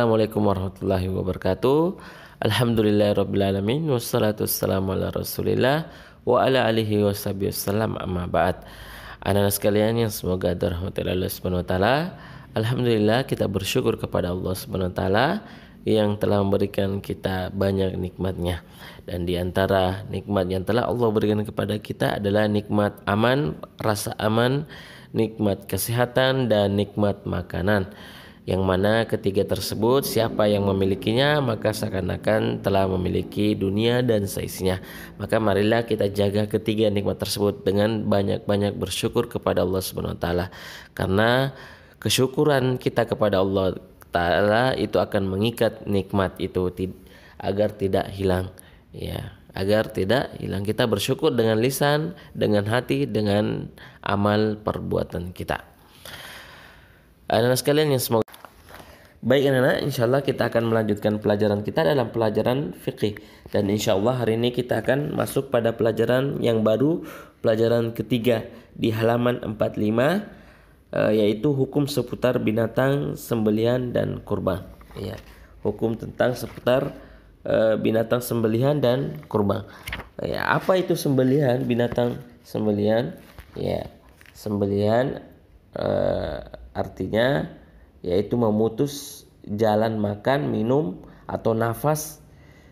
Assalamualaikum warahmatullahi wabarakatuh. Alhamdulillahirabbil alamin wassalatu wassalamu ala Rasulillah wa ala alihi washabihi wasallam, amma ba'd. Anak-anak sekalian yang semoga dirahmati Allah Subhanahu wa taala. Alhamdulillah, kita bersyukur kepada Allah Subhanahu wa taala yang telah memberikan kita banyak nikmatnya. Dan di antara nikmat yang telah Allah berikan kepada kita adalah nikmat aman, rasa aman, nikmat kesehatan, dan nikmat makanan. Yang mana ketiga tersebut siapa yang memilikinya maka seakan-akan telah memiliki dunia dan seisinya. Maka marilah kita jaga ketiga nikmat tersebut dengan banyak-banyak bersyukur kepada Allah Subhanahu wa taala. Karena kesyukuran kita kepada Allah taala itu akan mengikat nikmat itu agar tidak hilang. Ya, agar tidak hilang. Kita bersyukur dengan lisan, dengan hati, dengan amal perbuatan kita. Anak-anak sekalian yang semoga baik anak-anak, insyaAllah kita akan melanjutkan pelajaran kita dalam pelajaran fikih. Dan insyaAllah hari ini kita akan masuk pada pelajaran yang baru, pelajaran ketiga di halaman 45, yaitu hukum seputar binatang, sembelihan, dan kurban. Ya, hukum tentang seputar binatang sembelihan dan kurban. Ya, apa itu sembelihan, binatang sembelihan? Ya, sembelihan artinya yaitu memutus jalan makan, minum, atau nafas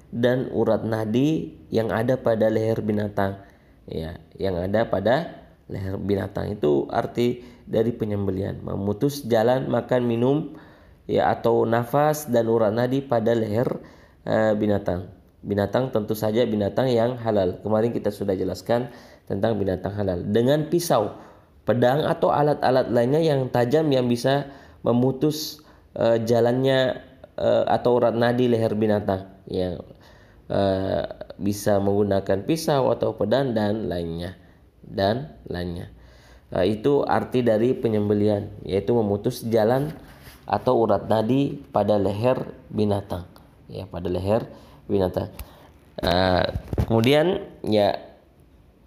dan urat nadi yang ada pada leher binatang. Ya, yang ada pada leher binatang itu arti dari penyembelihan, memutus jalan makan, minum, ya, atau nafas dan urat nadi pada leher binatang. Binatang tentu saja binatang yang halal. Kemarin kita sudah jelaskan tentang binatang halal. Dengan pisau, pedang, atau alat-alat lainnya yang tajam yang bisa memutus jalannya atau urat nadi leher binatang, yang bisa menggunakan pisau atau pedang dan lainnya. Itu arti dari penyembelihan, yaitu memutus jalan atau urat nadi pada leher binatang, ya, pada leher binatang. Kemudian ya,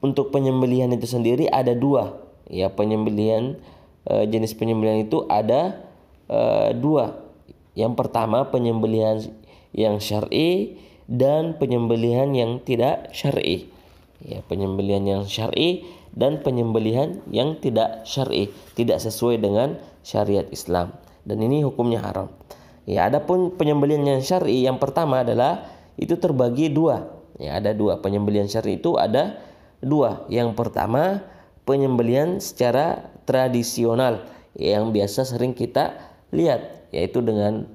untuk penyembelihan itu sendiri ada dua, ya, penyembelihan. Jenis penyembelihan itu ada dua. Yang pertama penyembelihan yang syar'i dan penyembelihan yang tidak syar'i. Ya, penyembelihan yang syar'i dan penyembelihan yang tidak syar'i, tidak sesuai dengan syariat Islam, dan ini hukumnya haram. Ya, adapun penyembelihan yang syar'i yang pertama adalah itu terbagi dua. Ya, ada dua. Penyembelihan syar'i itu ada dua. Yang pertama penyembelihan secara tradisional yang biasa sering kita lihat, yaitu dengan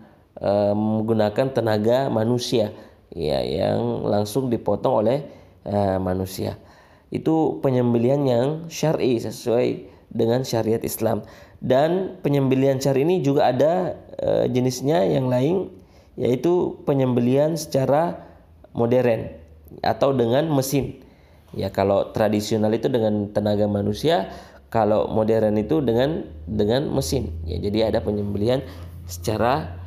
menggunakan tenaga manusia, ya, yang langsung dipotong oleh manusia. Itu penyembelihan yang syar'i sesuai dengan syariat Islam. Dan penyembelihan syar'i ini juga ada jenisnya yang lain, yaitu penyembelihan secara modern atau dengan mesin. Ya, kalau tradisional itu dengan tenaga manusia, kalau modern itu dengan mesin. Ya, jadi ada penyembelihan secara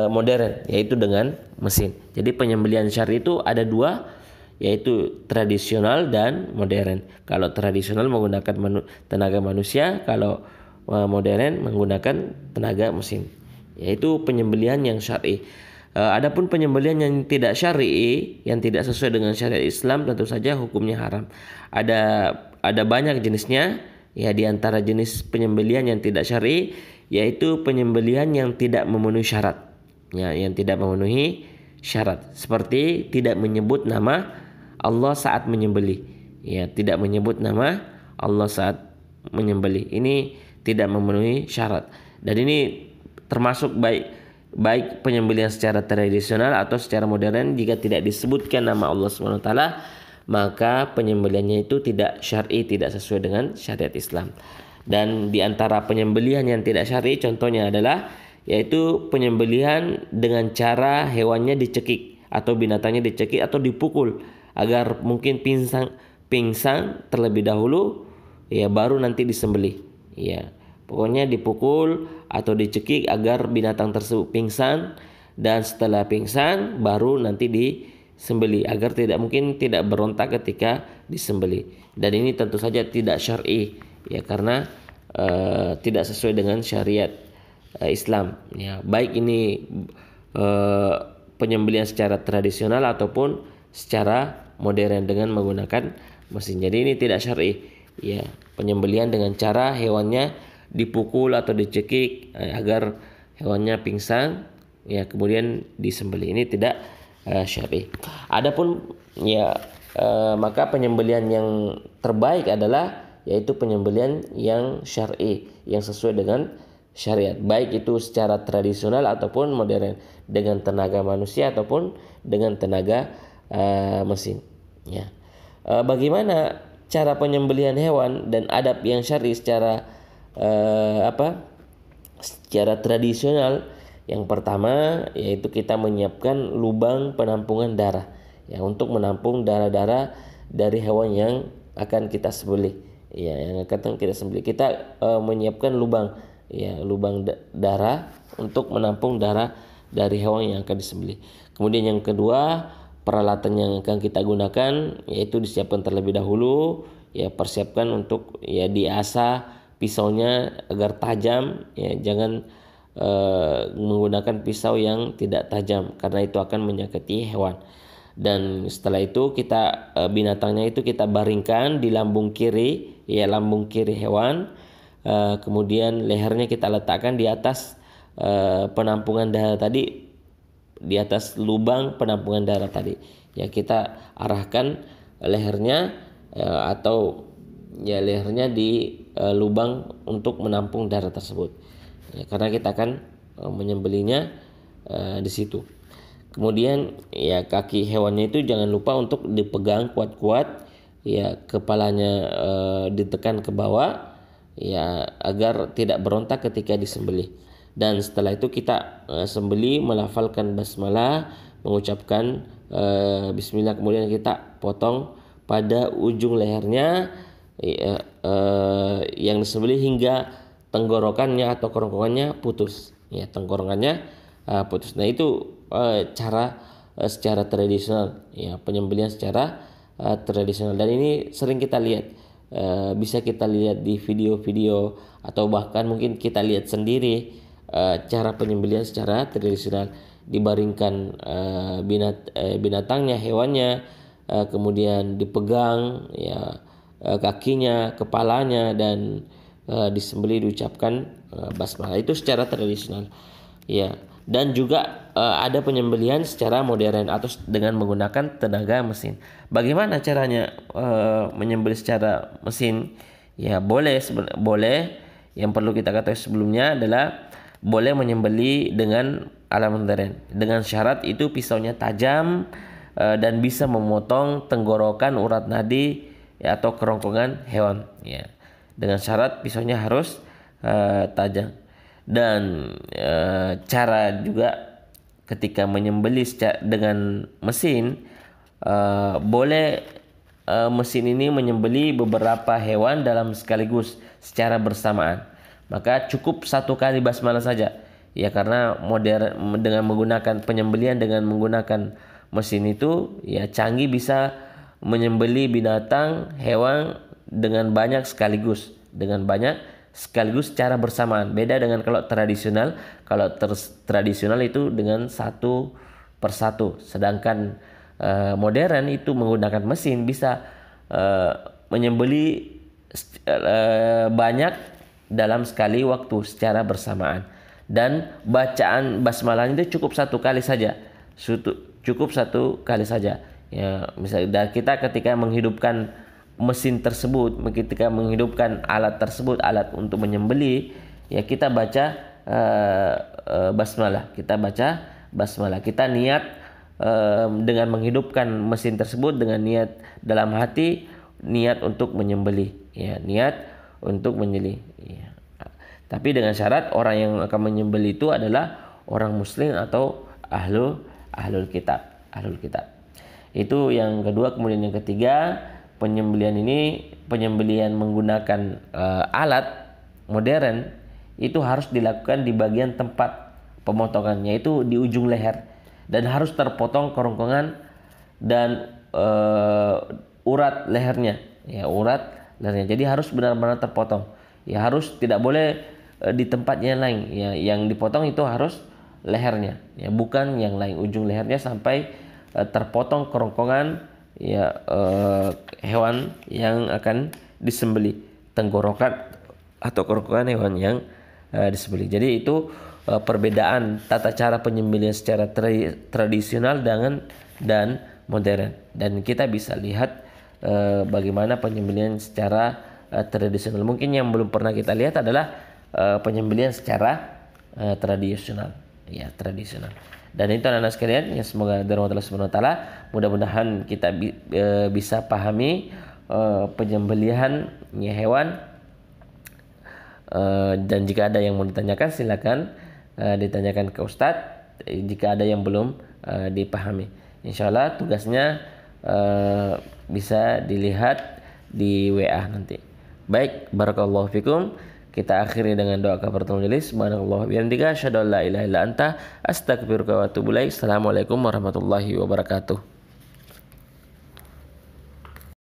modern, yaitu dengan mesin. Jadi penyembelihan syar'i itu ada dua, yaitu tradisional dan modern. Kalau tradisional menggunakan tenaga manusia, kalau modern menggunakan tenaga mesin. Yaitu penyembelihan yang syar'i. Adapun penyembelihan yang tidak syar'i, yang tidak sesuai dengan syariat Islam, tentu saja hukumnya haram. Ada banyak jenisnya. Ya, di antara jenis penyembelihan yang tidak syar'i yaitu penyembelihan yang tidak memenuhi syarat. Ya, yang tidak memenuhi syarat, seperti tidak menyebut nama Allah saat menyembelih. Ya, tidak menyebut nama Allah saat menyembelih. Ini tidak memenuhi syarat. Dan ini termasuk baik penyembelihan secara tradisional atau secara modern, jika tidak disebutkan nama Allah Subhanahu wa taala, maka penyembelihannya itu tidak syar'i, tidak sesuai dengan syariat Islam. Dan di antara penyembelihan yang tidak syar'i contohnya adalah yaitu penyembelihan dengan cara hewannya dicekik atau binatangnya dicekik atau dipukul agar mungkin pingsan terlebih dahulu, ya, baru nanti disembelih. Ya, pokoknya dipukul atau dicekik agar binatang tersebut pingsan, dan setelah pingsan baru nanti disembelih agar tidak berontak ketika disembelih. Dan ini tentu saja tidak syar'i, ya, karena tidak sesuai dengan syariat Islam, ya, baik ini penyembelihan secara tradisional ataupun secara modern dengan menggunakan mesin. Jadi ini tidak syar'i, ya, penyembelihan dengan cara hewannya dipukul atau dicekik agar hewannya pingsan, ya, kemudian disembelih, ini tidak syar'i. Adapun ya maka penyembelihan yang terbaik adalah yaitu penyembelihan yang syar'i, yang sesuai dengan syariat, baik itu secara tradisional ataupun modern, dengan tenaga manusia ataupun dengan tenaga mesin, ya. Bagaimana cara penyembelihan hewan dan adab yang syar'i secara secara tradisional? Yang pertama yaitu kita menyiapkan lubang penampungan darah, ya, untuk menampung darah-darah dari hewan yang akan kita sembelih, ya, yang akan kita sembelih. Kita menyiapkan lubang, ya, lubang darah untuk menampung darah dari hewan yang akan disembelih. Kemudian yang kedua, peralatan yang akan kita gunakan yaitu disiapkan terlebih dahulu, ya, persiapkan untuk, ya, diasah pisaunya agar tajam, ya, jangan menggunakan pisau yang tidak tajam karena itu akan menyakiti hewan. Dan setelah itu kita binatangnya itu kita baringkan di lambung kiri, ya, lambung kiri hewan. Kemudian lehernya kita letakkan di atas penampungan darah tadi, di atas lubang penampungan darah tadi, ya, kita arahkan lehernya atau, ya, lehernya di lubang untuk menampung darah tersebut, ya, karena kita akan menyembelihnya di situ. Kemudian, ya, kaki hewannya itu jangan lupa untuk dipegang kuat-kuat, ya, kepalanya ditekan ke bawah, ya, agar tidak berontak ketika disembelih. Dan setelah itu kita sembelih melafalkan basmalah, mengucapkan bismillah, kemudian kita potong pada ujung lehernya, yang disembelih hingga tenggorokannya atau kerongkongannya putus, ya, tenggorokannya putus. Nah, itu cara secara tradisional, ya, penyembelihan secara tradisional, dan ini sering kita lihat, bisa kita lihat di video-video atau bahkan mungkin kita lihat sendiri cara penyembelihan secara tradisional. Dibaringkan binatangnya, hewannya, kemudian dipegang, ya, kakinya, kepalanya, dan disembelih, diucapkan basmalah. Itu secara tradisional, ya. Dan juga ada penyembelihan secara modern atau dengan menggunakan tenaga mesin. Bagaimana caranya menyembelih secara mesin? Ya, boleh. Yang perlu kita ketahui sebelumnya adalah boleh menyembelih dengan alat modern, dengan syarat itu pisaunya tajam dan bisa memotong tenggorokan, urat nadi, ya, atau kerongkongan hewan, ya. Dengan syarat pisaunya harus tajam. Dan cara juga ketika menyembelih dengan mesin, boleh mesin ini menyembelih beberapa hewan dalam sekaligus secara bersamaan. Maka cukup satu kali basmalah saja, ya, karena modern dengan menggunakan penyembelihan dengan menggunakan mesin itu, ya, canggih, bisa menyembelih binatang, hewan dengan banyak sekaligus, secara bersamaan. Beda dengan kalau tradisional. Kalau tradisional itu dengan satu persatu, sedangkan modern itu menggunakan mesin bisa menyembelih banyak dalam sekali waktu secara bersamaan. Dan bacaan basmalah itu cukup satu kali saja, ya. Misalnya kita ketika menghidupkan mesin tersebut, ketika menghidupkan alat tersebut, alat untuk menyembelih, ya, kita baca basmalah. Kita niat dengan menghidupkan mesin tersebut dengan niat dalam hati, niat untuk menyembelih, ya, niat untuk menyembelih, ya. Tapi dengan syarat orang yang akan menyembelih itu adalah orang muslim atau ahlul kitab. Itu yang kedua. Kemudian yang ketiga, penyembelihan menggunakan alat modern itu harus dilakukan di bagian tempat pemotongannya, itu di ujung leher, dan harus terpotong kerongkongan dan urat lehernya, ya, Jadi harus benar-benar terpotong, ya, harus tidak boleh di tempatnya yang lain. Ya, yang dipotong itu harus lehernya, ya, bukan yang lain, ujung lehernya sampai terpotong kerongkongan ya hewan yang akan disembelih, tenggorokan atau kerongkongan hewan yang disembelih. Jadi itu perbedaan tata cara penyembelihan secara tradisional dan modern. Dan kita bisa lihat bagaimana penyembelihan secara tradisional. Mungkin yang belum pernah kita lihat adalah penyembelihan secara tradisional, ya, tradisional. Dan itu anak-anak sekalian, ya, semoga dari Allah Subhanahu wa taala mudah-mudahan kita bisa pahami penyembelihan ya, hewan. Dan jika ada yang mau ditanyakan, silakan ditanyakan ke Ustadz jika ada yang belum dipahami. Insyaallah tugasnya bisa dilihat di WA nanti. Baik, barakallahu fikum. Kita akhiri dengan doa kafaratul majelis. Subhanallah wa bihamdika asyhadu an la ilaha illa anta astaghfiruka wa atubu ilaik. Assalamualaikum warahmatullahi wabarakatuh.